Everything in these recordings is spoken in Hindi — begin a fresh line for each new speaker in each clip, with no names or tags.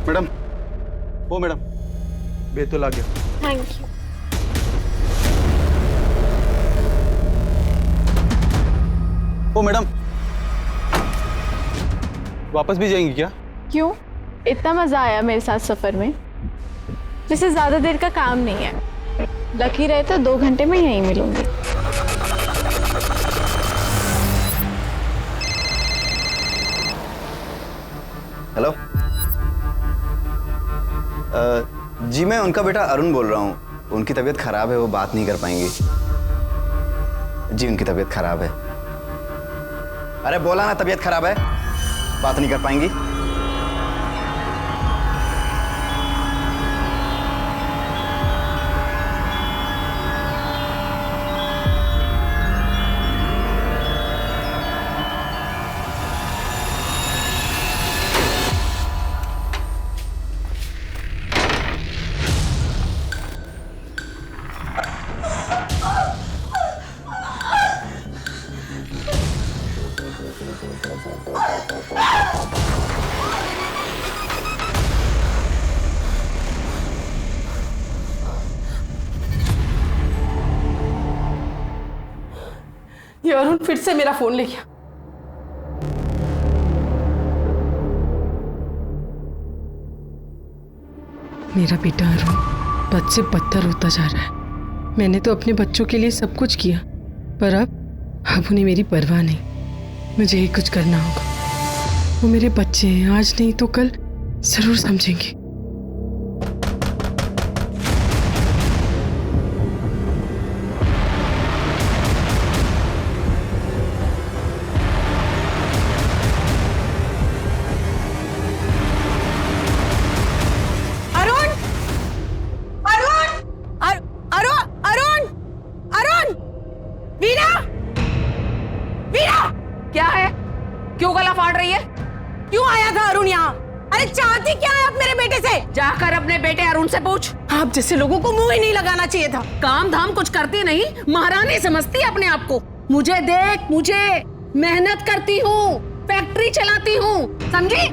मैडम, वो मैडम बेतुल आ गया।
Thank you.
ओ मैडम, वापस भी जाएंगी क्या?
क्यों? इतना मजा आया मेरे साथ सफर में। वैसे ज्यादा देर का काम नहीं है, लकी रहे तो 2 घंटे में यहीं मिलूंगी।
हेलो, जी मैं उनका बेटा अरुण बोल रहा हूँ। उनकी तबीयत खराब है, वो बात नहीं कर पाएंगी। जी उनकी तबीयत खराब है। अरे बोला ना तबीयत खराब है, बात नहीं कर पाएंगी।
ये अरुण फिर से मेरा फोन ले गया।
मेरा बेटा अरुण बद से बदतर होता जा रहा है। मैंने तो अपने बच्चों के लिए सब कुछ किया, पर अब उन्हें मेरी परवाह नहीं। मुझे ही कुछ करना होगा। वो मेरे बच्चे हैं, आज नहीं तो कल जरूर समझेंगे।
क्या है? क्यों गला फाड़ रही है? क्यों आया था अरुण यहाँ? अरे चाहती क्या है आप मेरे बेटे से? जाकर अपने बेटे अरुण से पूछ। आप जैसे लोगों को मुंह ही नहीं लगाना चाहिए था। काम धाम कुछ करती नहीं, महारानी समझती है अपने आप को। मुझे देख, मुझे मेहनत करती हूँ, फैक्ट्री चलाती हूँ, समझी?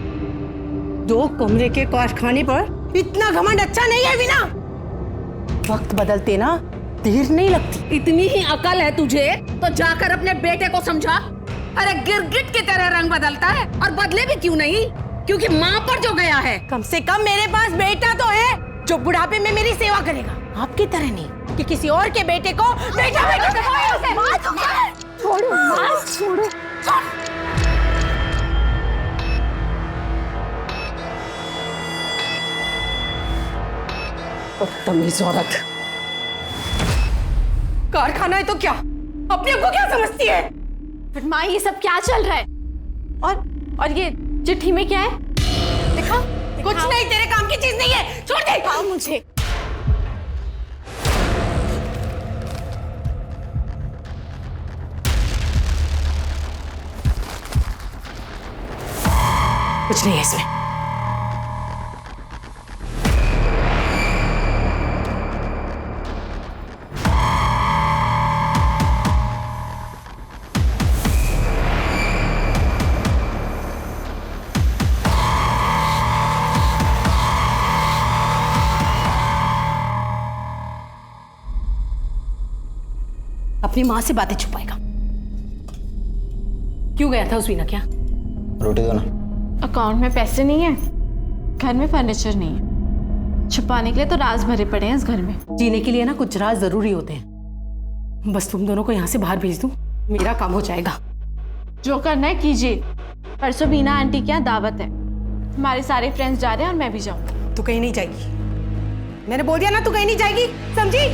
2 कमरे के कारखाने पर इतना घमंड अच्छा नहीं है वीना। वक्त बदलते ना देर नहीं लगती। इतनी ही अकल है तुझे तो जाकर अपने बेटे को समझा। अरे गिरगिट की तरह रंग बदलता है, और बदले भी क्यों नहीं? क्योंकि माँ पर जो गया है। कम से कम मेरे पास बेटा तो है जो बुढ़ापे में मेरी सेवा करेगा, आपकी तरह नहीं कि किसी और के बेटे को बेटा बेटा छोड़ो। बदतमीज औरत। कारखाना है तो क्या, अपने को क्या समझती है?
बट माँ, ये सब क्या चल रहा है? और ये चिट्ठी में क्या है? दिखा।
कुछ नहीं, तेरे काम की चीज नहीं है, छोड़ दे।
दिखाओ मुझे।
कुछ नहीं है इसमें। अपनी माँ से बातें छुपाएगा। क्यों गया था उस वीना क्या?
रोटी दो ना।
अकाउंट में पैसे नहीं है, घर में फर्नीचर नहीं है, छुपाने के लिए तो राज भरे पड़े हैं इस घर में।
जीने के लिए ना कुछ राज जरूरी होते हैं। बस तुम दोनों को यहाँ से बाहर भेज दूं, मेरा काम हो जाएगा।
जो करना है कीजिए। परसों बीना आंटी के यहाँ दावत है, हमारे सारे फ्रेंड्स जा रहे हैं और मैं भी जाऊंगी।
तू कहीं नहीं जाएगी, मैंने बोल दिया ना, तू कहीं नहीं जाएगी, समझी?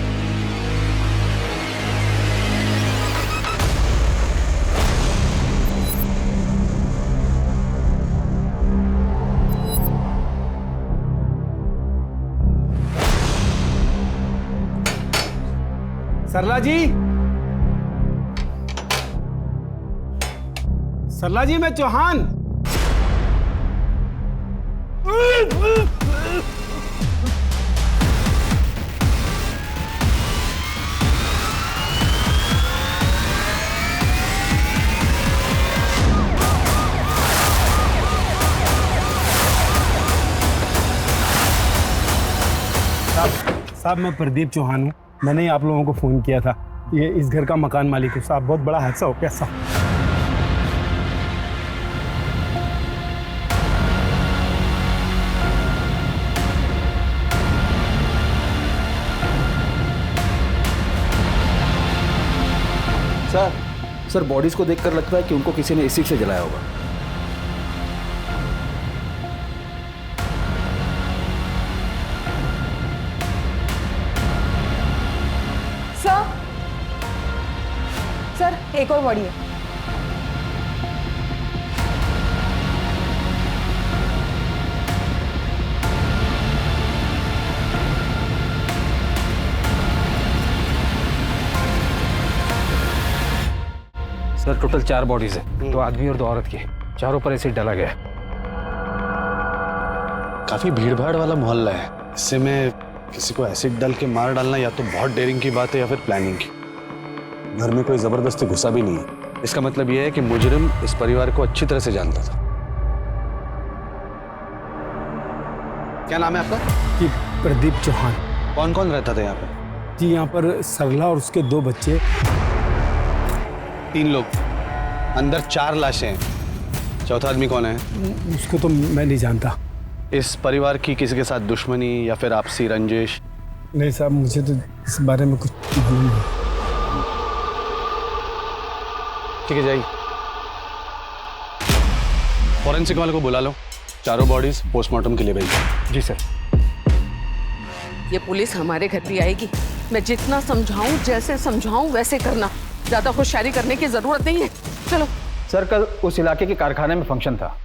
सरला जी, सरला जी, मैं चौहान। साहब मैं प्रदीप चौहान हूँ। मैंने ही आप लोगों को फ़ोन किया था। ये इस घर का मकान मालिक हूँ साहब। बहुत बड़ा हादसा हो गया साहब।
सर बॉडीज को देखकर लगता है कि उनको किसी ने एसिड से जलाया होगा।
सर एक और बॉडी है।
सर टोटल 4 बॉडीज है, 2 आदमी और 2 औरत की। चारों पर एसिड डाला गया है।
काफी भीड़ भाड़ वाला मोहल्ला है। इससे में किसी को एसिड डाल के मार डालना या तो बहुत डेयरिंग की बात है या फिर प्लानिंग की। घर में कोई जबरदस्ती घुसा भी नहीं है। इसका मतलब यह है कि मुजरिम इस परिवार को अच्छी तरह से जानता था। क्या नाम है आपका?
जी प्रदीप चौहान।
कौन कौन रहता था यहाँ पे?
जी यहाँ पर सरला और उसके 2 बच्चे।
3 लोग, अंदर 4 लाशें हैं। चौथा आदमी कौन है?
उसको तो मैं नहीं जानता।
इस परिवार की किसी के साथ दुश्मनी या फिर आपसी रंजिश?
नहीं साहब, मुझे तो इस बारे में कुछ मालूम नहीं।
ठीक है, जाइए। फॉरेंसिक वाले को बुला लो। चारों बॉडीज पोस्टमार्टम के लिए भेजिए।
जी सर।
ये पुलिस हमारे घर भी आएगी। मैं जितना समझाऊं, जैसे समझाऊं वैसे करना। ज्यादा होशियारी करने की जरूरत नहीं है। चलो।
सर कल उस इलाके के कारखाने में फंक्शन था।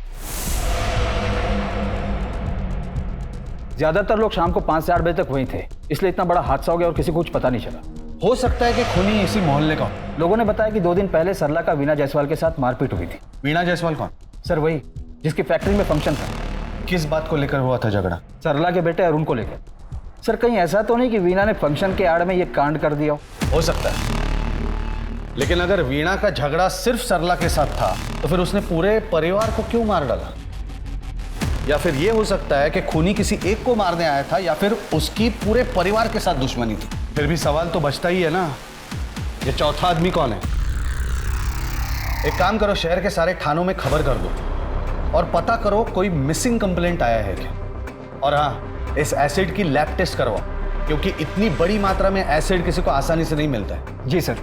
ज्यादातर लोग शाम को 5 से 8 बजे तक वहीं थे, इसलिए इतना बड़ा हादसा हो गया और किसी को कुछ पता नहीं चला।
हो सकता है कि खूनी इसी मोहल्ले का हो।
लोगों ने बताया कि 2 दिन पहले सरला का वीना जायसवाल के साथ मारपीट हुई थी।
वीणा जायसवाल कौन?
सर वही जिसकी फैक्ट्री में फंक्शन था।
किस बात को लेकर हुआ था झगड़ा?
सरला के बेटे अरुण को लेकर। सर कहीं ऐसा तो नहीं कि वीना ने फंक्शन के आड़ में ये कांड कर दिया
हो सकता है, लेकिन अगर वीणा का झगड़ा सिर्फ सरला के साथ था तो फिर उसने पूरे परिवार को क्यों मार डाला? या फिर यह हो सकता है कि खूनी किसी एक को मारने आया था या फिर उसकी पूरे परिवार के साथ दुश्मनी थी।
फिर भी सवाल तो बचता ही है ना, ये चौथा आदमी कौन है?
एक काम करो, शहर के सारे थानों में खबर कर दो और पता करो कोई मिसिंग कंप्लेंट आया है क्या। और हाँ, इस एसिड की लैब टेस्ट करवाओ, क्योंकि इतनी बड़ी मात्रा में एसिड किसी को आसानी से नहीं मिलता है।
जी सर।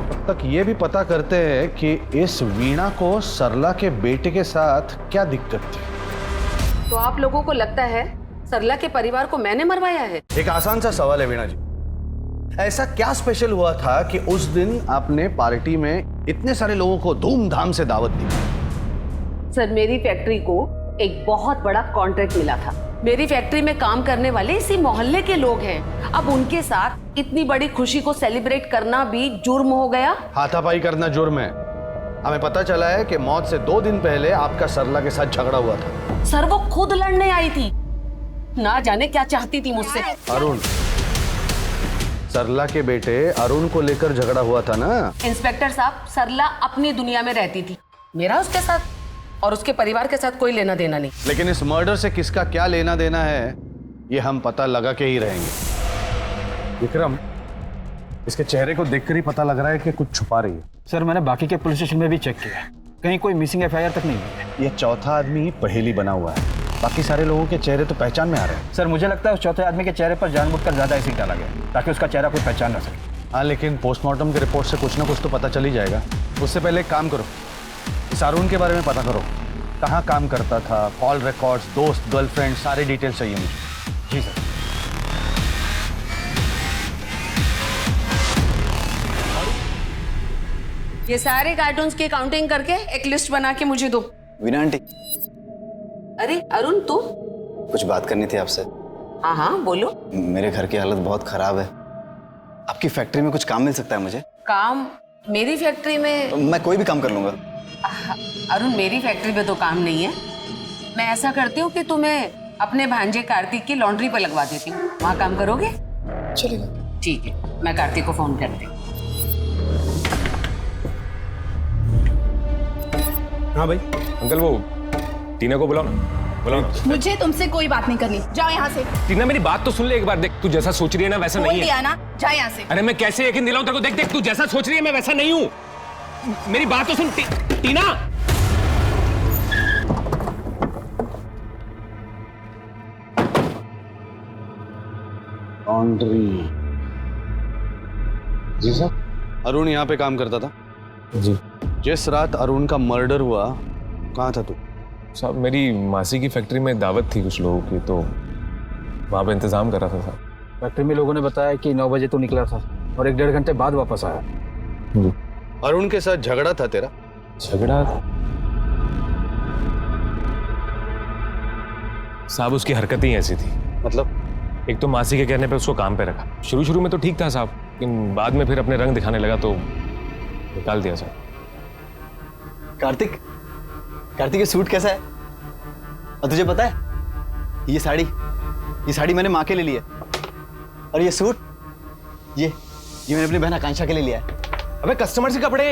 तब तक ये भी पता करते हैं कि इस वीणा को सरला के बेटे के साथ क्या दिक्कत थी।
तो आप लोगों को लगता है सरला के परिवार को मैंने मरवाया है?
एक आसान सा सवाल है वीणा जी, ऐसा क्या स्पेशल हुआ था कि उस दिन आपने पार्टी में इतने सारे लोगों को धूमधाम से दावत दी?
सर मेरी फैक्ट्री को एक बहुत बड़ा कॉन्ट्रैक्ट मिला था। मेरी फैक्ट्री में काम करने वाले इसी मोहल्ले के लोग हैं। अब उनके साथ इतनी बड़ी खुशी को सेलिब्रेट करना भी जुर्म हो गया।
हाथापाई करना जुर्म है। हमें पता चला है कि मौत से 2 दिन पहले आपका सरला के साथ झगड़ा हुआ था।
सर वो खुद लड़ने आई थी, ना जाने क्या चाहती थी मुझसे।
अरुण, सरला के बेटे अरुण को लेकर झगड़ा हुआ था ना?
इंस्पेक्टर साहब, सरला अपनी दुनिया में रहती थी, मेरा उसके साथ और उसके परिवार के साथ कोई लेना देना नहीं।
लेकिन इस मर्डर से किसका क्या लेना देना है ये हम पता लगा के ही रहेंगे। विक्रम, इसके चेहरे को देखकर ही पता लग रहा है कि कुछ छुपा रही है।
सर मैंने बाकी के पुलिस स्टेशन में भी चेक किया, कहीं कोई मिसिंग FIR तक नहीं है।
ये चौथा आदमी पहेली बना हुआ है, बाकी सारे लोगों के चेहरे तो पहचान में आ रहे हैं।
सर मुझे लगता है उस चौथे आदमी के चेहरे पर जानबूझकर ज्यादा एसिड डाला गया ताकि उसका चेहरा कोई पहचान ना सके।
हाँ, लेकिन पोस्टमार्टम की रिपोर्ट से कुछ ना कुछ तो पता चल ही जाएगा। उससे पहले एक काम करो, इस अरुण के बारे में पता करो, कहाँ काम करता था, कॉल रिकॉर्ड्स, दोस्त, गर्लफ्रेंड, सारे डिटेल्स चाहिए मुझे।
जी सर।
ये सारे कार्टून्स की काउंटिंग करके एक लिस्ट बना के मुझे दो।
वीणा आंटी,
अरे अरुण तू?
कुछ बात करनी थी आपसे।
हाँ हाँ बोलो।
मेरे घर की हालत बहुत खराब है, आपकी फैक्ट्री में कुछ काम मिल सकता है मुझे?
काम? मेरी फैक्ट्री में?
मैं कोई भी काम कर लूंगा।
अरुण मेरी फैक्ट्री में तो काम नहीं है। मैं ऐसा करती हूँ कि तुम्हें अपने भांजे कार्तिक की लॉन्ड्री पर लगवा देती हूँ, वहाँ काम करोगे?
चलेगा।
ठीक है, मैं कार्तिक को फोन करती हूँ।
हाँ भाई।
अंकल वो टीना को बुलाओ ना। बुलाओ ना।
मुझे तुमसे कोई बात नहीं करनी, जाओ यहाँ से।
टीना मेरी बात तो सुन ले एक बार। देख तू जैसा सोच रही है ना वैसा
बोल
नहीं है।
दिया ना, जा यहाँ से।
अरे मैं कैसे यकीन दिलाऊं तेरे को? देख देख तू जैसा सोच रही है मैं वैसा नहीं हूँ। मेरी बात तो सुन टीना।
लॉन्ड्री। जी सर। अरुण यहाँ पे काम करता था?
जी।
जिस रात अरुण का मर्डर हुआ कहाँ था तू?
साहब मेरी मासी की फैक्ट्री में दावत थी कुछ लोगों की, तो वहाँ पे इंतजाम कर रहा था साहब।
फैक्ट्री में लोगों ने बताया कि 9 बजे तो निकला था और 1-1.5 घंटे बाद वापस आया।
जी।
अरुण के साथ झगड़ा था तेरा?
झगड़ा साहब उसकी हरकतें ही ऐसी थी।
मतलब?
एक तो मासी के कहने पे उसको काम पे रखा। शुरू में तो ठीक था साहब, लेकिन बाद में फिर अपने रंग दिखाने लगा तो निकाल दिया साहब।
कार्तिक, कार्तिक ये सूट कैसा है? और तुझे पता है ये साड़ी मैंने माँ के लिए ली है, और ये सूट ये मैंने अपनी बहन आकांक्षा के लिए लिया है।
अबे कस्टमर से कपड़े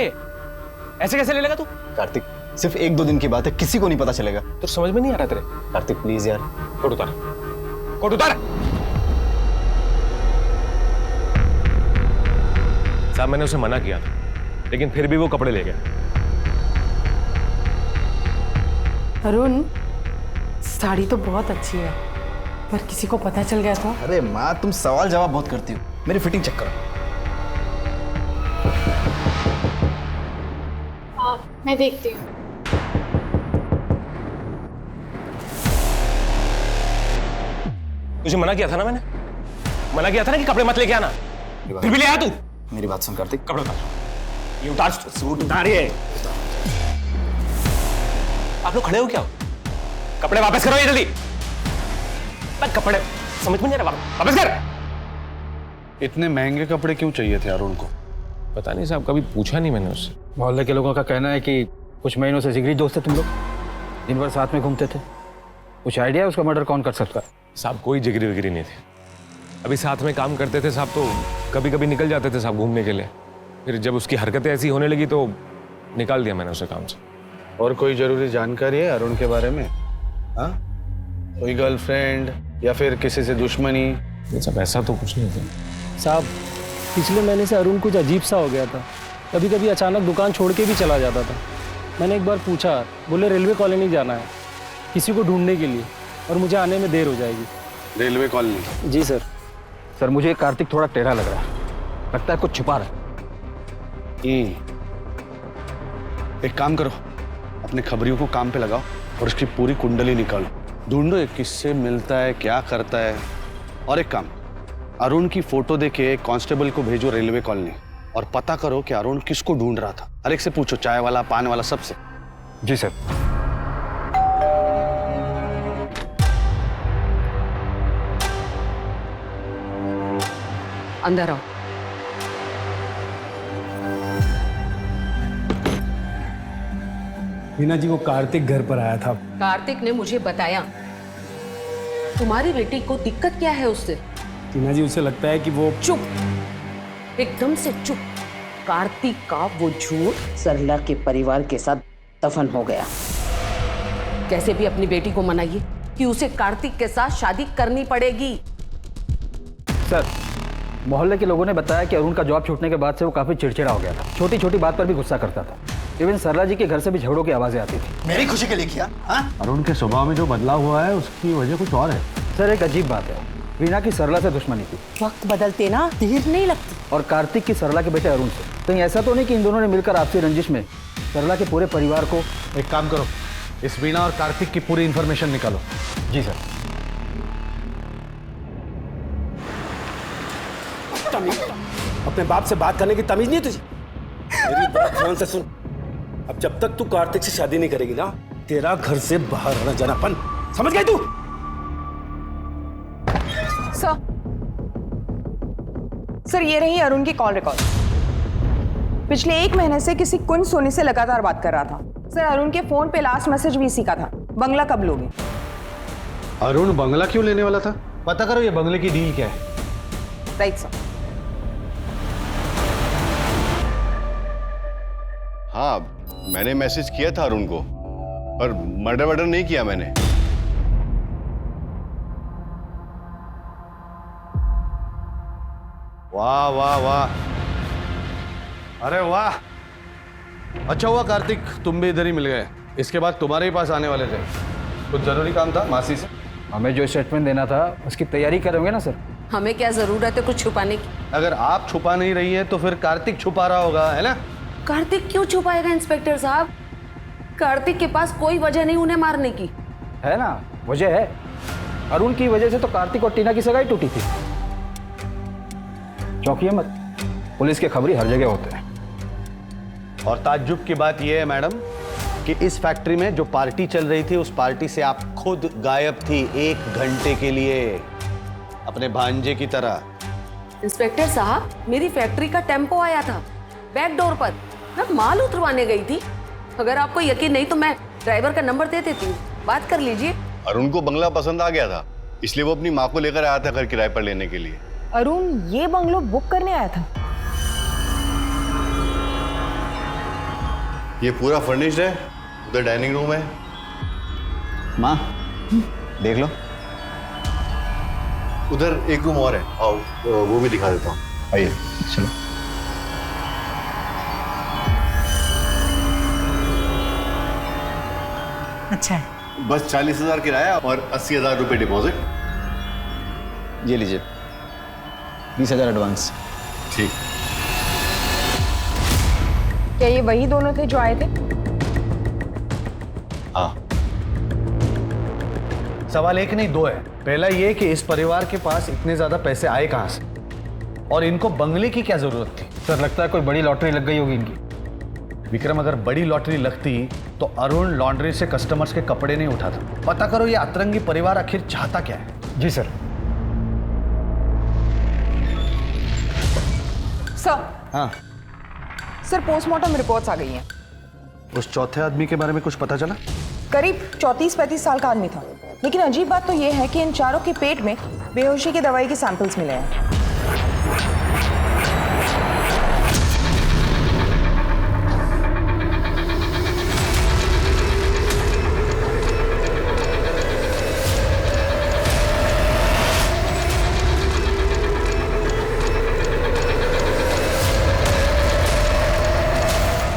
ऐसे कैसे ले लेगा तू?
कार्तिक सिर्फ 1-2 दिन की बात है, किसी को नहीं पता चलेगा।
तो समझ में नहीं आ रहा तेरे?
कार्तिक प्लीज यार।
कोट उतार, कोट उतार। साहब मैंने उसे मना किया था, लेकिन फिर भी वो कपड़े ले गया।
अरुण, साड़ी तो बहुत अच्छी है, पर किसी को पता चल गया था?
अरे माँ तुम सवाल जवाब बहुत करती हो, मेरी फिटिंग चेक करो।
हाँ मैं देखती हूँ।
तुझे मना किया था ना मैंने, मना किया था ना कि कपड़े मत लेके आना, फिर भी ले आया तू।
मेरी बात सुन कार्तिक।
कपड़े उतार, ये उतार, सूट उतार। ये आप लोग खड़े हो क्या? कपड़े वापस करो ये जल्दी। कपड़े समझ में नहीं आ रहा, वापस कर।
इतने महंगे कपड़े क्यों चाहिए थे अरुण को?
पता नहीं साहब, कभी पूछा नहीं मैंने उससे।
मोहल्ले के लोगों का कहना है कि कुछ महीनों से जिगरी दोस्त थे तुम लोग, दिन भर साथ में घूमते थे। कुछ आइडिया है उसका मर्डर कौन कर सकता?
साहब कोई जिगरी विगरी नहीं थे, अभी साथ में काम करते थे साहब, तो कभी कभी निकल जाते थे साहब घूमने के लिए। फिर जब उसकी हरकतें ऐसी होने लगी तो निकाल दिया मैंने उसे काम से।
और कोई जरूरी जानकारी है अरुण के बारे में? हाँ, कोई गर्लफ्रेंड या फिर किसी से दुश्मनी?
ये सब ऐसा तो कुछ नहीं था
साहब। पिछले महीने से अरुण कुछ अजीब सा हो गया था, कभी कभी अचानक दुकान छोड़ के भी चला जाता था। मैंने एक बार पूछा, बोले रेलवे कॉलोनी जाना है किसी को ढूंढने के लिए, और मुझे आने में देर हो जाएगी।
Railway colony?
जी सर।
सर मुझे कार्तिक थोड़ा टेढ़ा लग रहा है, लगता है कुछ छुपा रहा है।
एक काम करो, अपने खबरियों को काम पे लगाओ और उसकी पूरी कुंडली निकालो, ढूंढो ये किससे मिलता है, क्या करता है। और एक काम, अरुण की फोटो देके कांस्टेबल को भेजो रेलवे कॉलोनी और पता करो कि अरुण किसको ढूंढ रहा था। हर एक से पूछो, चाय वाला, पान वाला, सबसे।
जी सर।
अंदर आओ।
टीना जी, वो कार्तिक घर पर आया था।
कार्तिक ने मुझे बताया। तुम्हारी बेटी को दिक्कत क्या है उससे?
टीना जी, उसे लगता है कि वो...
चुप, एकदम से चुप। कार्तिक का वो झूठ सरला के परिवार के साथ दफन हो गया। कैसे भी अपनी बेटी को मनाइए कि उसे कार्तिक के साथ शादी करनी पड़ेगी।
सर मोहल्ले के लोगों ने बताया कि अरुण का जॉब छूटने के बाद से वो काफी चिड़चिड़ा हो गया था, छोटी छोटी बात पर भी गुस्सा करता था। इवन सरला जी के घर से भी झगड़ों की आवाजें आती थी।
मेरी खुशी के लिए किया? हाँ?
अरुण के स्वभाव में जो बदलाव हुआ है उसकी वजह कुछ और है।
सर एक अजीब बात है, वीना की सरला से दुश्मनी थी,
वक्त बदलते ना देर नहीं लगती।
और कार्तिक की सरला के बेटे अरुण से। कहीं ऐसा तो नहीं कि इन दोनों ने मिलकर आपसी रंजिश में सरला के पूरे परिवार को...
एक काम करो, इस वीणा और कार्तिक की पूरी इंफॉर्मेशन निकालो।
जी सर।
अपने बाप से बात करने की तमीज नहीं तुझे? मेरी बात ध्यान से सुन, अब जब तक तू कार्तिक से शादी नहीं करेगी ना, तेरा घर से बाहर आना जानापन, समझ गई तू?
सर ये रही अरुण की कॉल रिकॉर्ड। पिछले 1 महीने से किसी कुंज सोनी से लगातार बात कर रहा था। सर अरुण के फोन पे लास्ट मैसेज भी इसी का था, बंगला कब लोगे?
अरुण बंगला क्यों लेने वाला था? पता करो ये बंगले की डील क्या है।
Right sir.
हाँ मैंने मैसेज किया था अरुण को, पर मर्डर नहीं किया मैंने।
वाह वाह वाह, अरे वाह, अच्छा हुआ कार्तिक तुम भी इधर ही मिल गए। इसके बाद तुम्हारे ही पास आने वाले थे, कुछ जरूरी काम था मासी से।
हमें जो स्टेटमेंट देना था उसकी तैयारी करोगे ना सर?
हमें क्या जरूरत है कुछ छुपाने की?
अगर आप छुपा नहीं रही है तो फिर कार्तिक छुपा रहा होगा, है ना?
कार्तिक क्यों छुपाएगा इंस्पेक्टर साहब? कार्तिक के पास कोई वजह नहीं उन्हें मारने की।
है ना, वजह है। अरुण की वजह से तो कार्तिक और टीना की सगाई टूटी थी। चौंकिए मत, पुलिस के खबरी हर जगह होते हैं।
और ताज्जुब की बात यह है मैडम कि इस फैक्ट्री में जो पार्टी चल रही थी उस पार्टी से आप खुद गायब थी 1 घंटे के लिए, अपने भांजे की तरह।
इंस्पेक्टर साहब, मेरी फैक्ट्री का टेम्पो आया था बैक डोर पर, मैं माल उतरवाने गई थी। अगर आपको यकीन नहीं तो मैं ड्राइवर का नंबर दे देती हूँ, बात कर लीजिए।
अरुण को बंगला पसंद आ गया था, इसलिए वो अपनी माँ को लेकर आया था घर किराए पर लेने के लिए।
अरुण ये बंगलो बुक करने आया था?
ये पूरा फर्निश्ड है, उधर डाइनिंग रूम है।
माँ देख लो,
उधर एक रूम और है, आओ वो भी दिखा देता हूँ, आइए।
चलो।
अच्छा है।
बस 40,000 किराया और 80,000 रुपए डिपॉजिट।
ये लीजिए 20,000 एडवांस।
ठीक।
क्या ये वही दोनों थे जो आए थे?
हाँ।
सवाल एक नहीं दो है। पहला ये कि इस परिवार के पास इतने ज्यादा पैसे आए कहां से और इनको बंगले की क्या जरूरत थी?
सर लगता है कोई बड़ी लॉटरी लग गई होगी इनकी।
विक्रम, अगर बड़ी लॉटरी लगती तो अरुण लॉन्ड्री से कस्टमर्स के कपड़े नहीं उठाता। पता करो ये अतरंगी परिवार आखिर चाहता क्या है।
जी सर।
सर।
हाँ
सर, पोस्टमार्टम रिपोर्ट्स आ गई हैं।
उस चौथे आदमी के बारे में कुछ पता चला?
करीब 34-35 साल का आदमी था, लेकिन अजीब बात तो ये है कि इन चारों के पेट में बेहोशी की दवाई के सैंपल्स मिले हैं।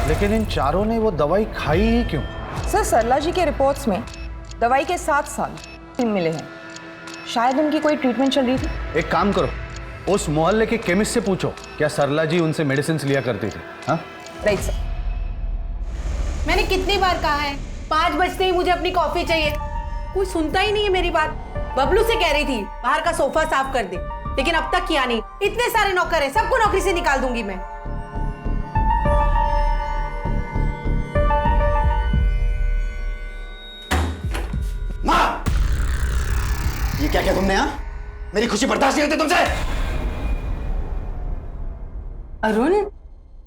लेकिन इन चारों ने वो दवाई खाई ही क्यों?
सर, सरला जी के रिपोर्ट्स में दवाई के 7 साल मिले हैं। शायद उनकी कोई ट्रीटमेंट चल रही थी।
एक काम करो, उस मोहल्ले के केमिस्ट से पूछो क्या सरला जी उनसे मेडिसिन लिया करती थी। हाँ
राइट सर।
मैंने कितनी बार कहा है 5 बजते ही मुझे अपनी कॉफी चाहिए, कोई सुनता ही नहीं है मेरी बात। बबलू से कह रही थी बाहर का सोफा साफ कर दे, लेकिन अब तक किया नहीं। इतने सारे नौकर हैं, सबको नौकरी से निकाल दूंगी मैं।
माँ, ये क्या किया तुमने? यहाँ मेरी खुशी बर्दाश्त नहीं होती तुमसे।
अरुण,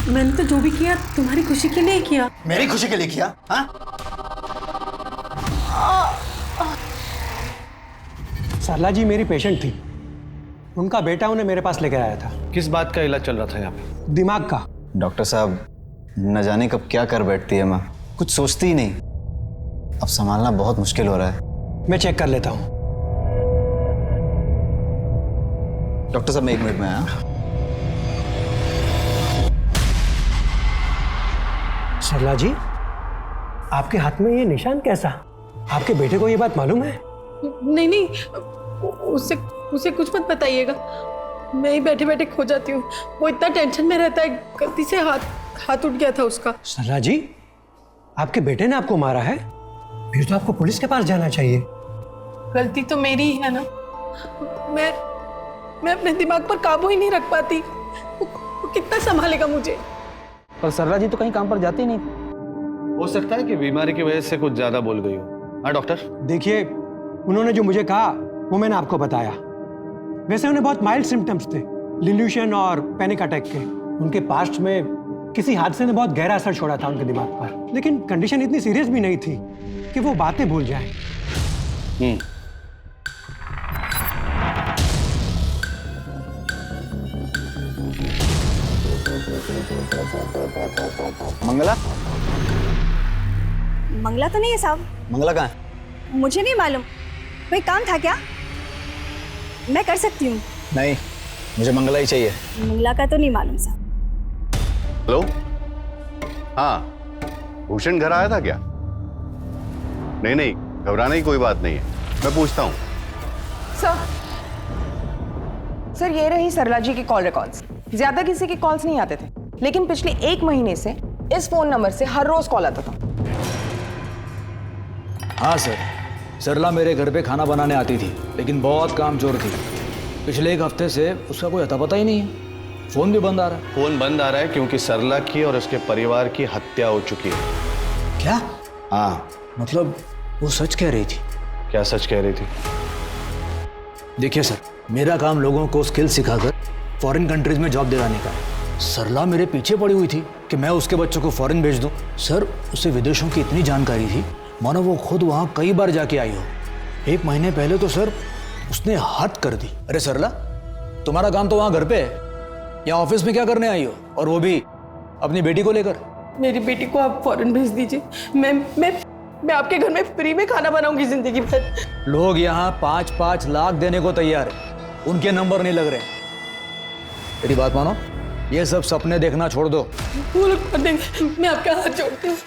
मैंने तो जो भी किया तुम्हारी खुशी के लिए किया।
मेरी खुशी के लिए किया? हाँ?
सरला जी मेरी पेशेंट थी, उनका बेटा उन्हें मेरे पास लेकर आया था।
किस बात का इलाज चल रहा था यहाँ पे?
दिमाग का।
डॉक्टर साहब, न जाने कब क्या कर बैठती है माँ, कुछ सोचती ही नहीं। अब संभालना बहुत मुश्किल हो रहा है।
मैं चेक कर लेता हूँ।
डॉक्टर साहब मैं 1 मिनट में आया।
सरला जी, आपके हाथ में ये निशान कैसा? आपके बेटे को ये बात मालूम है?
नहीं नहीं, उसे कुछ मत बताइएगा। मैं ही बैठे बैठे खो जाती हूँ। वो इतना टेंशन में रहता है, गलती से हाथ उठ गया था उसका।
सरला जी, आपके बेटे ने आपको मारा है? फिर तो आपको पुलिस के पास जाना चाहिए।
गलती तो मेरी ही है ना। मैं अपने दिमाग पर काबू ही नहीं रख पाती। वो कितना संभालेगा मुझे?
पर सरला जी तो कहीं काम पर जाती नहीं थी।
हो सकता है कि बीमारी की वजह से कुछ ज्यादा बोल गई हो। हाँ डॉक्टर?
देखिए, उन्होंने जो मुझे कहा वो मैंने आपको बताया। वैसे उन्हें बहुत माइल्ड सिम्टम्स थे, डिल्यूशन और पैनिक अटैक के। उनके पास्ट में किसी हादसे ने बहुत गहरा असर छोड़ा था उनके दिमाग पर, लेकिन कंडीशन इतनी सीरियस भी नहीं थी कि वो बातें भूल जाएं।
मंगला?
मंगला तो नहीं है साहब।
मंगला कहाँ है?
मुझे नहीं मालूम, कोई काम था क्या? मैं कर सकती हूँ।
नहीं, मुझे मंगला ही चाहिए।
मंगला का तो नहीं मालूम साहब।
हेलो, हाँ, भूषण घर आया था क्या? नहीं नहीं, घबराने की कोई बात नहीं है, मैं पूछता हूँ।
सर ये रही सरला जी की कॉल रिकॉर्ड्स। ज्यादा किसी के कॉल्स नहीं आते थे, लेकिन पिछले 1 महीने से इस फोन नंबर से हर रोज कॉल आता था।
हाँ सर, सरला मेरे घर पे खाना बनाने आती थी, लेकिन बहुत कामचोर थी। पिछले 1 हफ्ते से उसका कोई अता पता ही नहीं है। फोन भी बंद आ रहा है।
फोन बंद आ रहा है क्योंकि सरला की और उसके परिवार की हत्या हो चुकी है।
क्या?
हाँ।
मतलब वो सच कह रही थी?
क्या सच कह रही थी?
देखिए सर, मेरा काम लोगों को स्किल सिखाकर फॉरेन कंट्रीज में जॉब दिलाने का है। सरला मेरे पीछे पड़ी हुई थी कि मैं उसके बच्चों को फॉरेन भेज दूं। सर, उसे विदेशों की इतनी जानकारी थी मानो वो खुद वहाँ कई बार जाके आई हो। 1 महीने पहले तो सर उसने हद कर दी। अरे सरला, तुम्हारा काम तो वहाँ घर पे है, यहाँ ऑफिस में क्या करने आई हो? और वो भी अपनी बेटी को लेकर।
मेरी बेटी को आप फॉरेन भेज दीजिए। मैं आपके घर में फ्री में खाना बनाऊंगी जिंदगी भर।
लोग यहाँ 5-5 लाख देने को तैयार है, उनके नंबर नहीं लग रहे। मेरी बात मानो, ये सब सपने देखना छोड़ दो।
वो लोग मत देंगे, मैं आपका हाथ जोड़ती हूँ,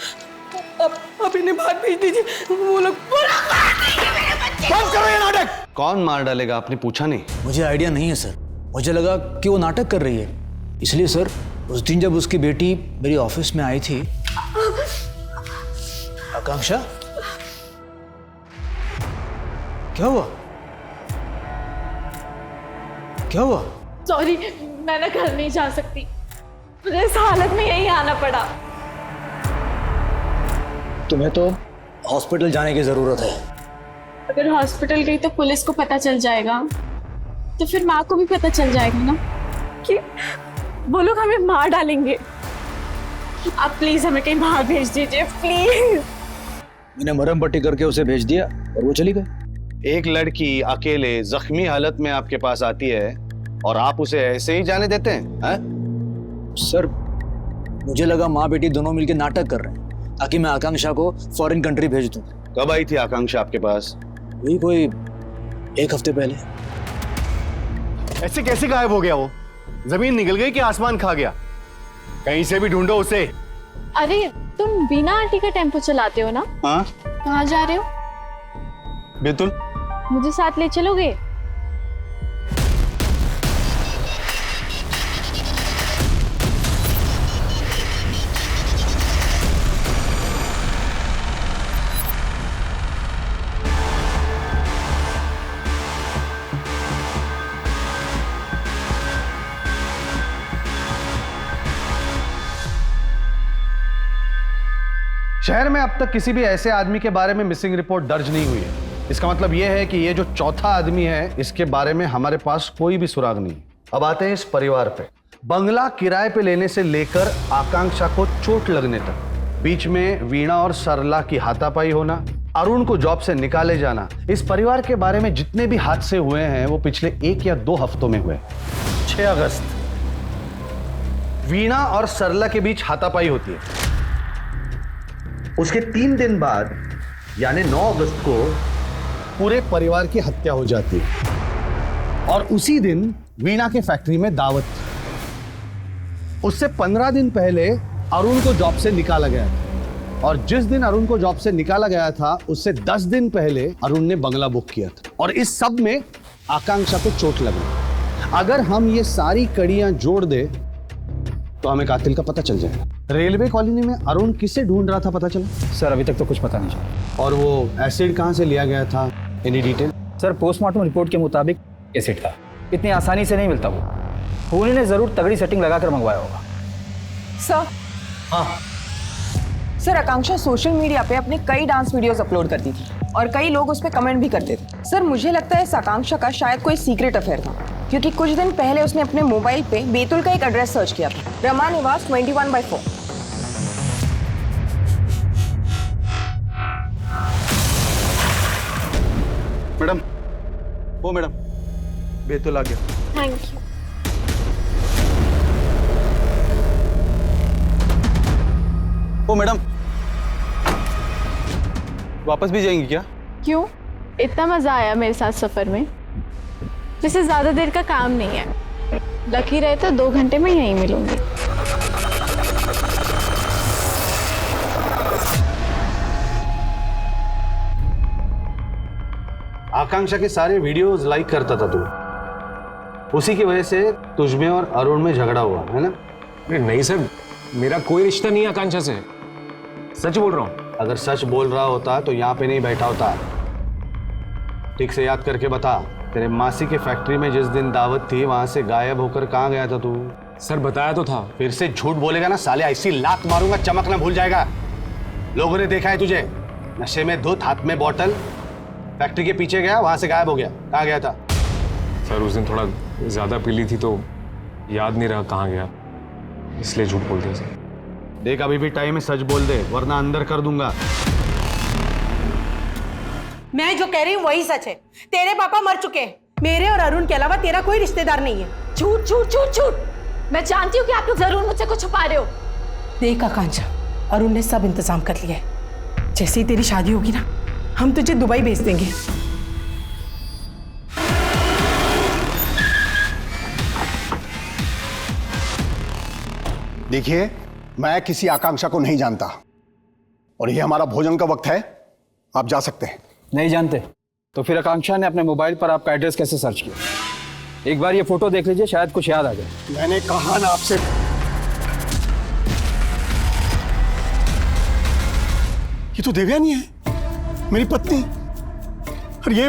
आप इन्हें बाहर भेज दीजिए। वो लोग
बंद करो ये नाटक। कौन मार डालेगा आपने पूछा नहीं?
मुझे आइडिया नहीं है सर, मुझे लगा कि वो नाटक कर रही है, इसलिए सर उस दिन जब उसकी बेटी मेरी ऑफिस में आई थी। आकांक्षा, क्या हुआ? क्या हुआ?
सॉरी, मैं ना घर नहीं जा सकती, मुझे इस हालत में यहीं आना पड़ा।
तुम्हें तो हॉस्पिटल जाने की जरूरत है।
अगर हॉस्पिटल गई तो पुलिस को पता चल जाएगा, तो फिर माँ को भी पता चल जाएगा ना कि वो लोग हमें मार डालेंगे। आप प्लीज हमें कहीं बाहर भेज दीजिए, प्लीज।
मैंने मरहम पट्टी करके उसे भेज दिया और वो चली गई।
एक लड़की अकेले जख्मी हालत में आपके पास आती है और आप उसे ऐसे ही जाने देते हैं?
सर, मुझे लगा माँ बेटी दोनों मिलकर नाटक कर रहे हैं ताकि मैं आकांक्षा को फॉरेन कंट्री भेज दूं।
कब आई थी आकांक्षा आपके पास?
वही कोई 1 हफ्ते पहले।
ऐसे कैसे गायब हो गया वो? जमीन निकल गई कि आसमान खा गया? कहीं से भी ढूंढो उसे।
अरे तुम बीना आंटी का टेम्पो चलाते हो ना?
हाँ।
कहाँ जा रहे हो?
बेतुल,
मुझे साथ ले चलोगे?
शहर में अब तक किसी भी ऐसे आदमी के बारे में मिसिंग रिपोर्ट दर्ज नहीं हुई है। इसका मतलब यह है कि ये जो चौथा आदमी है, इसके बारे में हमारे पास कोई भी सुराग नहीं। अब आते हैं इस परिवार पे। बंगला किराए पे लेने से लेकर आकांक्षा को चोट लगने तक, बीच में वीणा और सरला की हाथापाई होना, अरुण को जॉब से निकाले जाना, इस परिवार के बारे में जितने भी हादसे हुए हैं वो पिछले 1 या 2 हफ्तों में हुए। 6 अगस्त वीणा और सरला के बीच हाथापाई होती है। उसके 3 दिन बाद यानी 9 अगस्त को पूरे परिवार की हत्या हो जाती है और उसी दिन वीणा के फैक्ट्री में दावत थी। उससे 15 दिन पहले अरुण को जॉब से निकाला गया था और जिस दिन अरुण को जॉब से निकाला गया था उससे 10 दिन पहले अरुण ने बंगला बुक किया था और इस सब में आकांक्षा को चोट लगी। अगर हम ये सारी कड़ियां जोड़ दे तो हमें कातिल का पता चल जाएगा। रेलवे कॉलोनी में अरुण किसे ढूंढ रहा था पता चला?
सर, अभी तक तो कुछ पता नहीं चला।
और वो एसिड कहां से लिया गया था? Any detail?
Sir, postmortem report के मुताबिक एसिड था। इतनी आसानी से नहीं मिलता वो। उन्हीं ने जरूर तगड़ी सेटिंग लगाकर मंगवाया होगा।
सर।
हाँ
सर, आकांक्षा सोशल मीडिया पे अपने कई डांस वीडियोस अपलोड करती थी और कई लोग उस पर कमेंट भी करते थे। सर, मुझे लगता है इस आकांक्षा का शायद कोई सीक्रेट अफेयर था, क्योंकि कुछ दिन पहले उसने अपने मोबाइल पे बेतुल का एक एड्रेस सर्च किया था, रमा निवास 21/4।
मैडम, वो मैडम, बेतुल आ गया।
Thank you.
ओ मैडम, वापस भी जाएंगी क्या?
क्यों? इतना मजा आया मेरे साथ सफर में, वैसे ज्यादा देर का काम नहीं है। लकी रहे तो 2 घंटे में यहीं मिलूंगी।
आकांक्षा के सारे वीडियोस लाइक करता था तू, उसी की वजह से तुझमें और अरुण में झगड़ा हुआ है ना?
अरे नहीं सर, मेरा कोई रिश्ता नहीं है आकांक्षा से, सच बोल रहा हूँ।
अगर सच बोल रहा होता तो यहाँ पे नहीं बैठा होता। ठीक से याद करके बता, तेरे मासी के फैक्ट्री में जिस दिन दावत थी वहां से गायब होकर कहाँ गया था तू?
सर बताया तो था।
फिर से झूठ बोलेगा ना साले, ऐसी लात मारूंगा चमक ना भूल जाएगा। लोगों ने देखा है तुझे नशे में धुत, हाथ में बोतल, फैक्ट्री के पीछे गया, वहां से गायब हो गया। कहाँ गया था?
सर उस दिन थोड़ा ज्यादा पी ली थी तो याद नहीं रहा कहाँ गया, इसलिए झूठ बोल दिया सर।
देख अभी भी टाइम है, सच बोल दे वरना अंदर कर दूंगा।
मैं जो कह रही हूँ वही सच है। तेरे पापा मर चुके हैं, मेरे और अरुण के अलावा तेरा कोई रिश्तेदार नहीं है।
झूठ झूठ झूठ झूठ। मैं जानती हूँ कि आप लोग जरूर मुझसे कुछ छुपा रहे हो।
देख आकांक्षा, अरुण ने सब इंतजाम कर लिया है। जैसे ही तेरी शादी होगी ना, हम तुझे दुबई भेज देंगे।
देखिए, मैं किसी आकांक्षा को नहीं जानता और ये हमारा भोजन का वक्त है, आप जा सकते हैं।
नहीं जानते तो फिर आकांक्षा ने अपने मोबाइल पर आपका एड्रेस कैसे सर्च किया? एक बार ये फोटो देख लीजिए, शायद कुछ याद आ जाए।
मैंने कहा ना आपसे, ये तो देवयानी है, मेरी पत्नी, और ये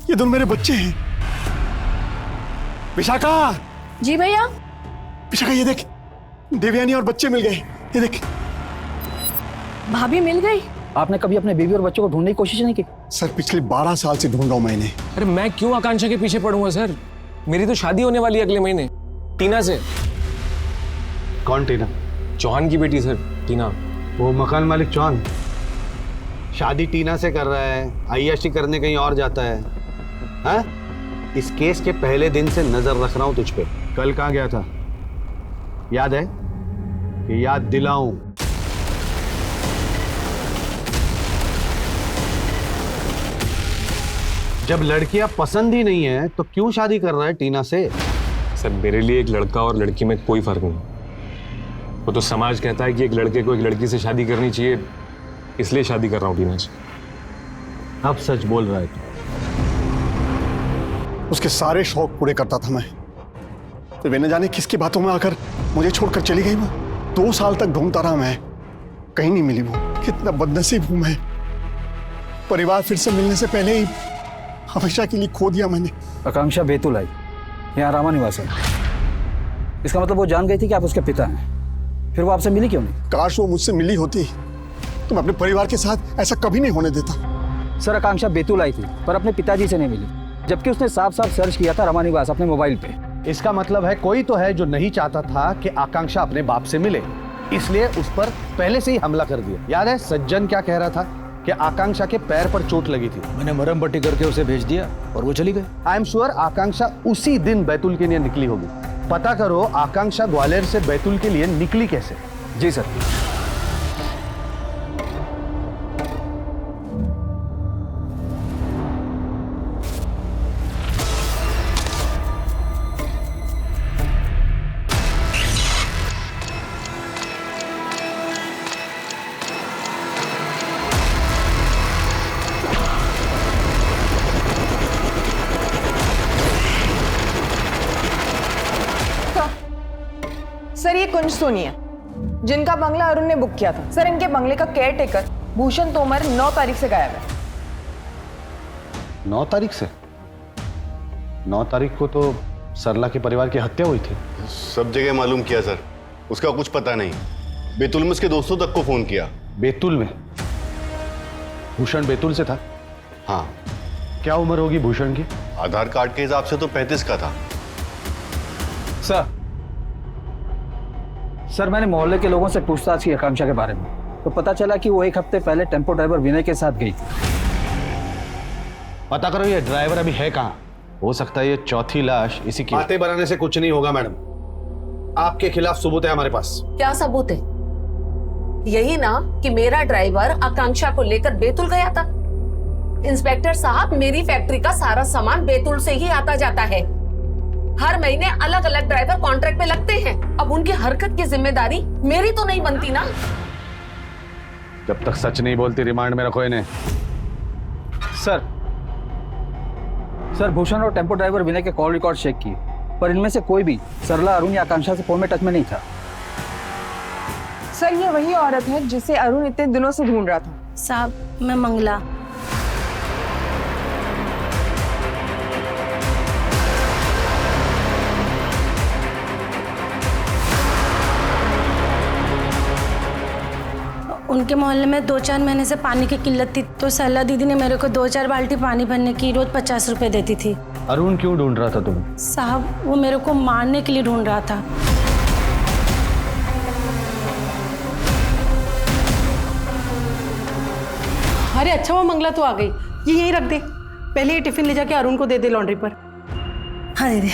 दोनों मेरे बच्चे हैं। विशाखा।
जी भैया।
विशाखा ये देख, देवयानी और बच्चे मिल गए, ये देख।
भाभी मिल गई?
आपने कभी अपने बीवी और बच्चों को ढूंढने की कोशिश नहीं की?
सर पिछले 12 साल से ढूंढ रहा हूं मैंने।
अरे मैं क्यों आकांक्षा के पीछे पड़ूंगा सर, मेरी तो शादी होने वाली है अगले महीने टीना से।
कौन टीना?
चौहान की बेटी सर, टीना।
वो मकान मालिक चौहान शादी टीना से कर रहा है, अय्याशी करने कहीं और जाता है। हाँ? इस केस के पहले दिन से नजर रख रहा हूं तुझ पे। कल कहाँ गया था याद है कि याद दिलाऊं? जब लड़कियां पसंद ही नहीं है तो क्यों शादी कर रहा है टीना से?
सर मेरे लिए एक लड़का और लड़की में कोई फर्क नहीं। वो तो समाज कहता है कि एक लड़के को एक लड़की से शादी करनी चाहिए, इसलिए शादी कर रहा हूँ टीना से।
अब सच बोल रहा है तू?
उसके सारे शौक पूरे करता था मैं, तो वे न जाने किसकी बातों में आकर मुझे छोड़कर चली गई। वो 2 साल तक ढूंढता रहा मैं, कहीं नहीं मिली वो। कितना बदनसीब हूं मैं, परिवार फिर से मिलने से पहले ही हमेशा के लिए खो दिया मैंने।
आकांक्षा बैतूल आई, यहाँ रामा निवास है। इसका मतलब वो जान गई थी कि आप उसके पिता हैं, फिर वो आपसे मिली क्यों नहीं?
काश वो मुझसे मिली होती तो मैं अपने परिवार के साथ ऐसा कभी नहीं होने देता।
सर आकांक्षा बैतूल आई थी पर अपने पिताजी से नहीं मिली, जबकि उसने साफ साफ सर्च किया था रामा निवास अपने मोबाइल पे।
इसका मतलब है कोई तो है जो नहीं चाहता था कि आकांक्षा अपने बाप से मिले, इसलिए उस पर पहले से ही हमला कर दिया। याद है सज्जन क्या कह रहा था कि आकांक्षा के पैर पर चोट लगी थी।
मैंने मरहम पट्टी करके उसे भेज दिया और वो चली गई।
आई एम श्योर आकांक्षा उसी दिन बैतूल के लिए निकली होगी। पता करो आकांक्षा ग्वालियर से बैतूल के लिए निकली कैसे।
जी सर।
सर ये कुंज सोनिया, जिनका बंगला अरुण ने बुक किया था। सर इनके बंगले का केयर टेकर भूषण तोमर 9 तारीख से गायब है।
9 तारीख से? 9 तारीख को तो सरला के परिवार की हत्या हुई थी।
सब जगह मालूम किया सर, उसका कुछ पता नहीं। बैतूल में उसके दोस्तों तक को फोन किया।
बैतूल में? भूषण बैतूल से था?
हाँ।
क्या उम्र होगी भूषण की?
आधार कार्ड के हिसाब से तो 35 का था।
सर मैंने मोहल्ले के लोगों से पूछताछ की आकांक्षा के बारे में, तो पता चला कि वो 1 हफ्ते पहले टेम्पो ड्राइवर विनय के साथ गई थी।
पता करो ये ड्राइवर अभी है कहाँ? हो सकता है ये चौथी लाश इसी की। बातें बनाने से कुछ नहीं होगा मैडम, आपके खिलाफ सबूत है हमारे पास।
क्या सबूत है? यही ना कि मेरा ड्राइवर आकांक्षा को लेकर बैतूल गया था। इंस्पेक्टर साहब, मेरी फैक्ट्री का सारा सामान बैतूल से ही आता जाता है। हर महीने अलग अलग ड्राइवर कॉन्ट्रैक्ट पे लगते हैं। अब उनकी हरकत की जिम्मेदारी मेरी तो नहीं बनती ना।
जब तक सच नहीं बोलती रिमांड में रखो इन्हें।
सर भूषण और टेम्पो ड्राइवर विनय के कॉल रिकॉर्ड चेक किए, पर इनमें से कोई भी सरला, अरुण या आकांक्षा से फोन में टच में नहीं था।
सर ये वही औरत है जिसे अरुण इतने दिनों से ढूंढ रहा था।
साहब मैं मंगला। उनके मोहल्ले में 2-4 महीने से पानी की किल्लत थी, तो सरला दीदी ने मेरे को 2-4 बाल्टी पानी भरने की रोज 50 रुपए देती थी।
अरुण क्यों ढूंढ रहा था तुम्हें?
साहब वो मेरे को मारने के लिए ढूंढ रहा था।
अरे अच्छा, वो मंगला तो आ गई, ये यहीं रख दे। पहले ये टिफिन ले जाके अरुण को दे दे लॉन्ड्री पर।
हाँ दीदी।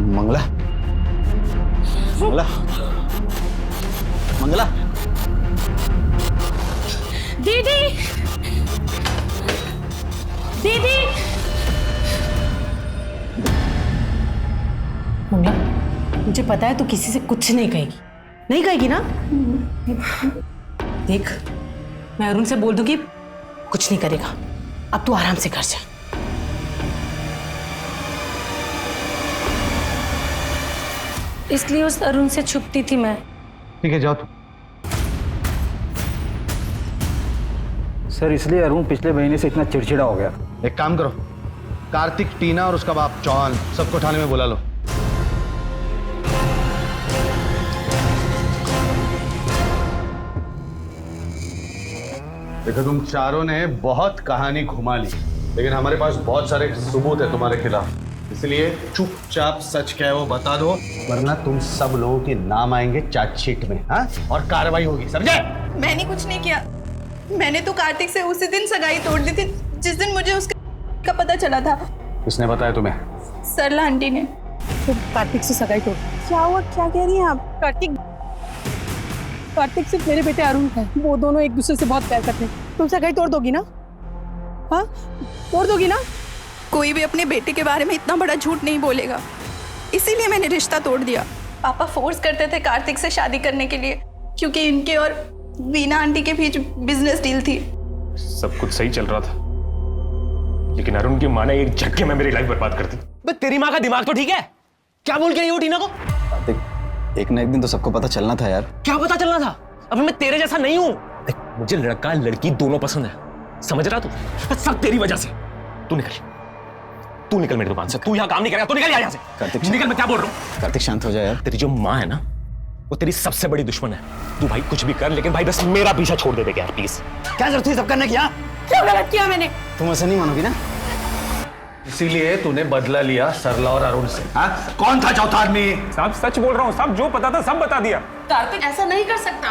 मंगला, मंगला, मंगला।
दीदी, दीदी।
मम्मी, मुझे पता है तू किसी से कुछ नहीं कहेगी, नहीं कहेगी ना? देख, मैं अरुण से बोल दूंगी, कुछ नहीं करेगा। अब तू आराम से घर जा।
इसलिए उस अरुण से छुपती थी मैं।
ठीक है, जाओ तुम।
सर इसलिए अरुण पिछले महीने से इतना चिड़चिड़ा हो गया।
एक काम करो, कार्तिक, टीना और उसका बाप चौहान सबको थाने में बुला लो। देखो तुम चारों ने बहुत कहानी घुमा ली, लेकिन हमारे पास बहुत सारे सबूत है तुम्हारे खिलाफ, इसलिए चुपचाप सच क्या है वो बता दो, वरना तुम सब लोगों के नाम आएंगे चार्जशीट में। हाँ, और कार्रवाई होगी, समझे?
मैंने कुछ नहीं किया। मैंने तो कार्तिक से उसी दिन सगाई तोड़ दी थी जिस दिन मुझे उसका पता चला था।
किसने बताया तुम्हें?
सरला आंटी ने।
तो कार्तिक से सगाई तोड़?
क्या हुआ, क्या कह रही हैं आप?
कार्तिक सिर्फ मेरे बेटे अरुण है, वो दोनों एक दूसरे से बहुत प्यार करते हैं। तुम सगाई तोड़ दोगी ना? हाँ, तोड़ दोगी ना?
कोई भी अपने बेटे के बारे में इतना बड़ा झूठ नहीं बोलेगा, इसीलिए मैंने रिश्ता तोड़ दिया। पापा फोर्स करते थे कार्तिक से शादी करने के लिए, क्योंकि इनके और वीना आंटी के बीच बिजनेस डील थी।
सब कुछ सही चल रहा था, लेकिन अरुण की माँ ने एक झटके में मेरी लाइफ बर्बाद कर दी।
बस तेरी माँ का दिमाग तो ठीक है? क्या बोल के रही हो टीना को?
कार्तिक, एक ना एक दिन तो सबको पता चलना था यार।
क्या पता चलना था? अब मैं तेरे जैसा नहीं हूँ। मुझे लड़का लड़की दोनों पसंद है, समझ रहा तू? सब तेरी वजह से। तू निकल मेरी दुकान से। तू यहाँ काम नहीं करेगा, तू निकल यहाँ से।
कार्तिक
निकल, मैं क्या बोल रहा हूँ?
कार्तिक शांत हो जाए यार।
तेरी जो माँ है ना, वो तेरी सबसे बड़ी दुश्मन है। तू भाई कुछ भी कर, लेकिन भाई बस मेरा पीछा छोड़ दे यार प्लीज।
क्या जरूरत थी सब करने की?
क्या गलत किया मैंने?
तुम ऐसे नहीं मानोगी ना?
इसीलिए तूने बदला लिया सरला और अरुण से। हाँ, कौन था चौथा आदमी?
साहब सच बोल रहा हूँ, साहब जो पता था सब बता दिया।
कार्तिक ऐसा नहीं कर सकता।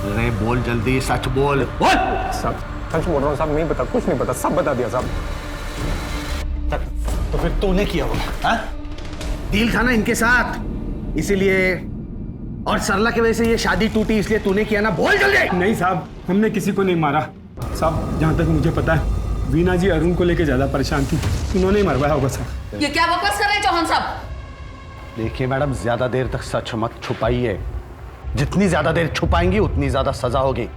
अरे बोल जल्दी, सच बोल।
साहब सच बोल रहा हूँ साहब, नहीं पता, कुछ नहीं पता, सब बता दिया साहब।
तो फिर तूने किया होगा? हाँ? डील था ना इनके साथ, इसीलिए। और सरला की वजह से ये शादी टूटी, इसलिए तूने किया ना? बोल जल्दी।
नहीं साहब, हमने किसी को नहीं मारा साहब। जहाँ तक मुझे पता है, वीना जी अरुण को लेके ज्यादा परेशान थी, उन्होंने ही मरवाया होगा साहब।
ये क्या बकवास कर रहे हैं चौहान साहब?
देखिए मैडम, ज्यादा देर तक सच मत छुपाइए। जितनी ज्यादा देर छुपाएंगी उतनी ज्यादा सजा होगी।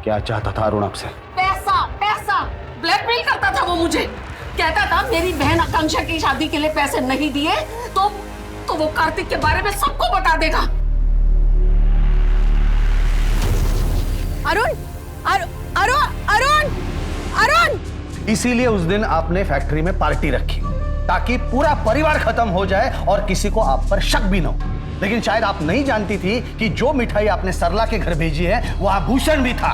क्या चाहता था अरुण आपसे?
पैसा, पैसा ब्लैकमेल करता था वो मुझे। कहता था मेरी बहन आकांक्षा की शादी के लिए पैसे नहीं दिए तो वो कार्तिक के बारे में सबको बता देगा।
अरुण, अरुण, अरुण, अरुण।
इसीलिए उस दिन आपने फैक्ट्री में पार्टी रखी, ताकि पूरा परिवार खत्म हो जाए और किसी को आप पर शक भी न हो। लेकिन शायद आप नहीं जानती थी कि जो मिठाई आपने सरला के घर भेजी है वहां भूषण भी था।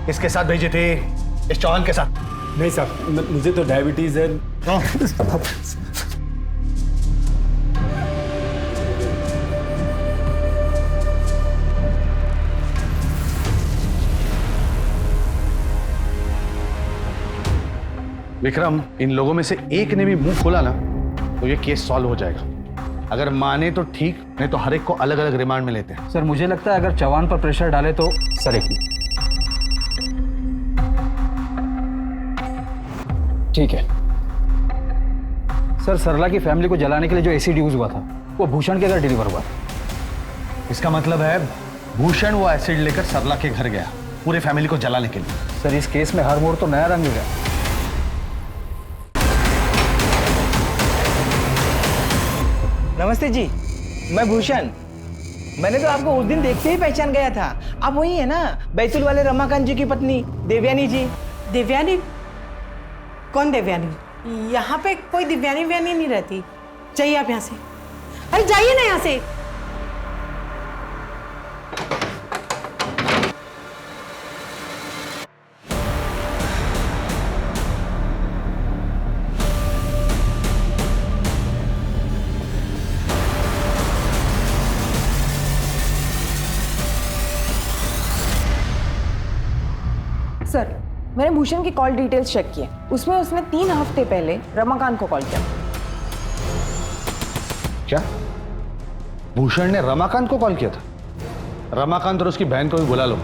किसके साथ भेजी थी? इस चौहान के साथ?
नहीं साहब, मुझे तो डायबिटीज है।
विक्रम, इन लोगों में से एक ने भी मुंह खोला ना तो ये केस सॉल्व हो जाएगा। अगर माने तो ठीक, नहीं तो हर एक को अलग अलग रिमांड में लेते हैं।
सर मुझे लगता है अगर चौहान पर प्रेशर डाले तो सरेगी। ठीक है सर, सरला की फैमिली को जलाने के लिए जो एसिड यूज हुआ था वो भूषण के घर डिलीवर हुआ था।
इसका मतलब है भूषण वो एसिड लेकर सरला के घर गया पूरे फैमिली को जलाने के लिए।
सर इस केस में हर मोड़ तो नया रंग गया।
नमस्ते जी, मैं भूषण। मैंने तो आपको उस दिन देखते ही पहचान गया था। आप वही है ना, बैतूल वाले रमाकांत जी की पत्नी देवयानी जी?
देवयानी? कौन देवयानी? यहाँ पे कोई दिव्यानी व्यानी नहीं रहती। जाइए आप यहाँ से। अरे जाइए ना यहाँ से।
सर, मैंने भूषण की कॉल डिटेल्स चेक किए, उसमें उसने 3 हफ्ते पहले रमाकांत को कॉल किया।
क्या भूषण ने रमाकांत को कॉल किया था? रमाकांत और उसकी बहन को भी बुला लो।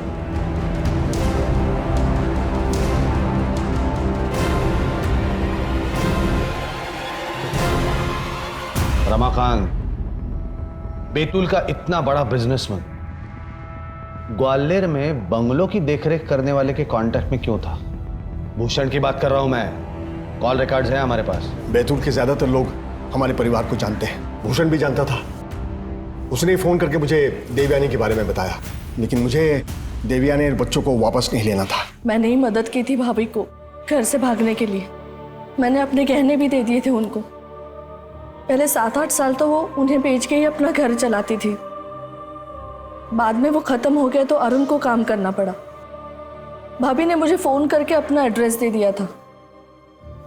रमाकांत बैतूल का इतना बड़ा बिजनेसमैन ग्वालियर में बंगलों की देखरेख करने वाले के कांटेक्ट में क्यों था? भूषण की बात कर रहा हूं मैं, कॉल रिकॉर्ड्स हैं हमारे पास।
बैतूल के ज्यादातर लोग हमारे परिवार को जानते हैं, भूषण भी जानता था। उसने ही फोन करके मुझे देवयानी के बारे में बताया, लेकिन मुझे देवयानी और बच्चों को वापस नहीं लेना था।
मैंने ही मदद की थी भाभी को घर से भागने के लिए। मैंने अपने गहने भी दे दिए थे उनको। पहले 7-8 साल तो वो उन्हें बेच के ही अपना घर चलाती थी। बाद में वो खत्म हो गया तो अरुण को काम करना पड़ा। भाभी ने मुझे फोन करके अपना एड्रेस दे दिया था।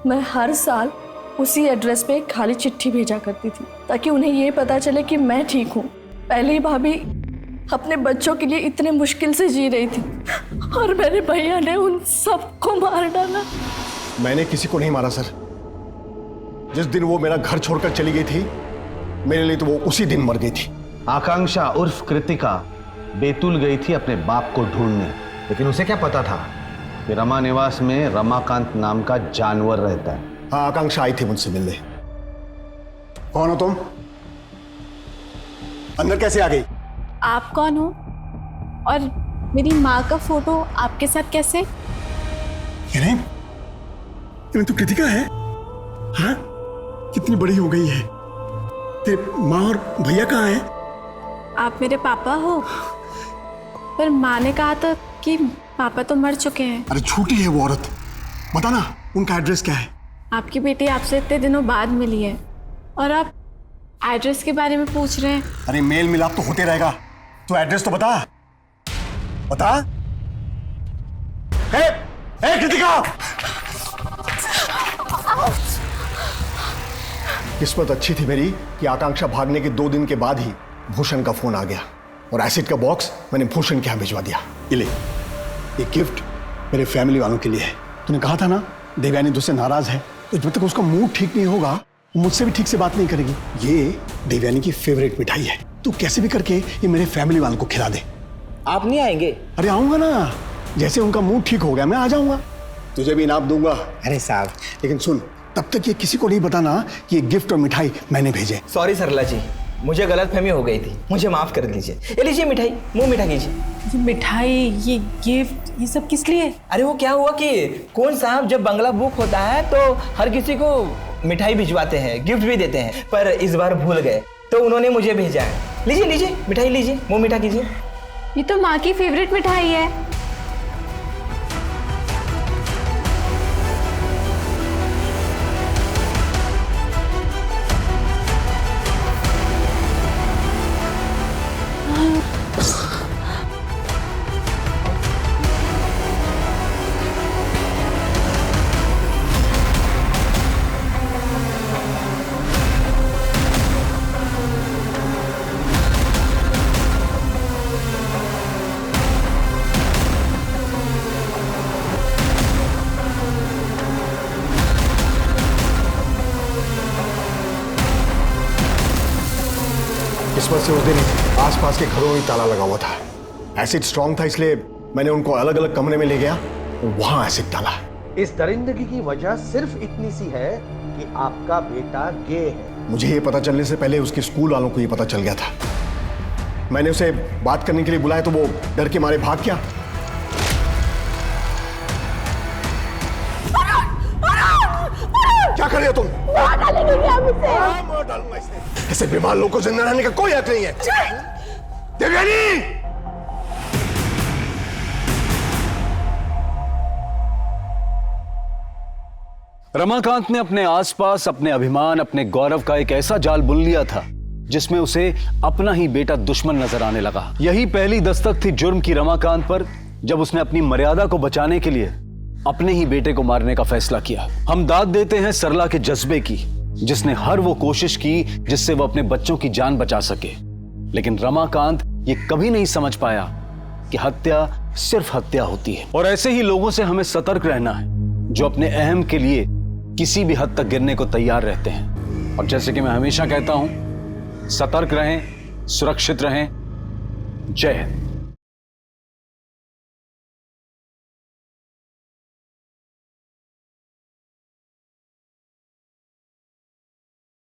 मैं हर साल उसी एड्रेस पे एक खाली चिट्ठी भेजा करती थी ताकि उन्हें ये पता चले कि मैं ठीक हूँ। पहले ही भाभी अपने बच्चों के लिए इतने मुश्किल से जी रही थी और मेरे भैया ने उन सबको मार डाला।
मैंने किसी को नहीं मारा सर। जिस दिन वो मेरा घर छोड़कर चली गई थी, मेरे लिए तो वो उसी दिन मर गई थी।
आकांक्षा उर्फ कृतिका बैतूल गई थी अपने बाप को ढूंढने, लेकिन उसे क्या पता था कि रमा निवास में रमाकांत नाम का जानवर रहता है।
हाँ, आकांक्षा आई थी मुझसे मिलने। कौन हो तुम? अंदर कैसे आ गई?
आप कौन हो और मेरी माँ का फोटो आपके साथ कैसे?
ये तो कृतिका है। हाँ, कितनी बड़ी हो गई है। तेरे माँ और भैया कहाँ हैं?
आप मेरे पापा हो, पर माँ ने कहा था कि पापा तो मर चुके हैं।
अरे झूठी है वो औरत। बता ना, उनका एड्रेस क्या है?
आपकी बेटी आपसे इतने दिनों बाद मिली है और आप एड्रेस के बारे में पूछ रहे हैं।
अरे मेल मिलाप तो होते रहेगा, तो एड्रेस तो बता। बता। कृतिका! किस्मत अच्छी थी मेरी कि आकांक्षा भागने के 2 दिन के बाद ही भूषण का फोन आ गया और एसिड का बॉक्स मैंने भूषण के यहाँ भिजवा दिया। ये ले, ये गिफ्ट मेरे फैमिली वालों के लिए है। तूने कहा था ना देवयानी तुझसे नाराज है, तो जब तक उसका मूड ठीक नहीं होगा वो मुझसे भी ठीक से बात नहीं करेगी। ये देवयानी की फेवरेट मिठाई है, तू कैसे भी करके ये मेरे फैमिली वालों को खिला दे।
आप नहीं आएंगे?
अरे आऊंगा ना, जैसे उनका मूड ठीक हो गया मैं आ जाऊंगा, तुझे भी इनाम दूंगा।
अरे साहब,
लेकिन सुन, तब तक ये किसी को नहीं बताना कि ये गिफ्ट और मिठाई मैंने भेजे।
सॉरी सरला जी, मुझे गलतफहमी हो गई थी, मुझे माफ कर दीजिए। ये लीजिए मिठाई, मुंह मीठा कीजिए।
ये मिठाई, ये गिफ्ट, ये सब किस लिए?
अरे वो क्या हुआ कि कौन साहब जब बंगला बुक होता है तो हर किसी को मिठाई भिजवाते हैं, गिफ्ट भी देते हैं, पर इस बार भूल गए तो उन्होंने मुझे भेजा है। लीजिए लीजिए मिठाई लीजिए, मुंह मीठा कीजिए।
ये तो माँ की फेवरेट मिठाई है।
क्रिसमस से उस दिन आसपास के घरों में ताला लगा हुआ था। एसिड स्ट्रांग था, इसलिए मैंने उनको अलग अलग कमरे में ले गया और वहां एसिड डाला।
इस दरिंदगी की वजह सिर्फ इतनी सी है कि आपका बेटा गे है।
मुझे ये पता चलने से पहले उसके स्कूल वालों को ये पता चल गया था। मैंने उसे बात करने के लिए बुलाया तो वो डर के मारे भाग गया। क्या कर रहे हो तुम? ऐसे बीमार लोगों को जिंदा रहने का कोई हक नहीं है। देवयानी!
रमाकांत ने अपने आसपास अपने अभिमान, अपने गौरव का एक ऐसा जाल बुन लिया था जिसमें उसे अपना ही बेटा दुश्मन नजर आने लगा। यही पहली दस्तक थी जुर्म की रमाकांत पर, जब उसने अपनी मर्यादा को बचाने के लिए अपने ही बेटे को मारने का फैसला किया। हम दाद देते हैं सरला के जज्बे की, जिसने हर वो कोशिश की जिससे वो अपने बच्चों की जान बचा सके। लेकिन रमाकांत ये कभी नहीं समझ पाया कि हत्या सिर्फ हत्या होती है। और ऐसे ही लोगों से हमें सतर्क रहना है जो अपने अहम के लिए किसी भी हद तक गिरने को तैयार रहते हैं। और जैसे कि मैं हमेशा कहता हूं, सतर्क रहें, सुरक्षित रहें। जय हिंद।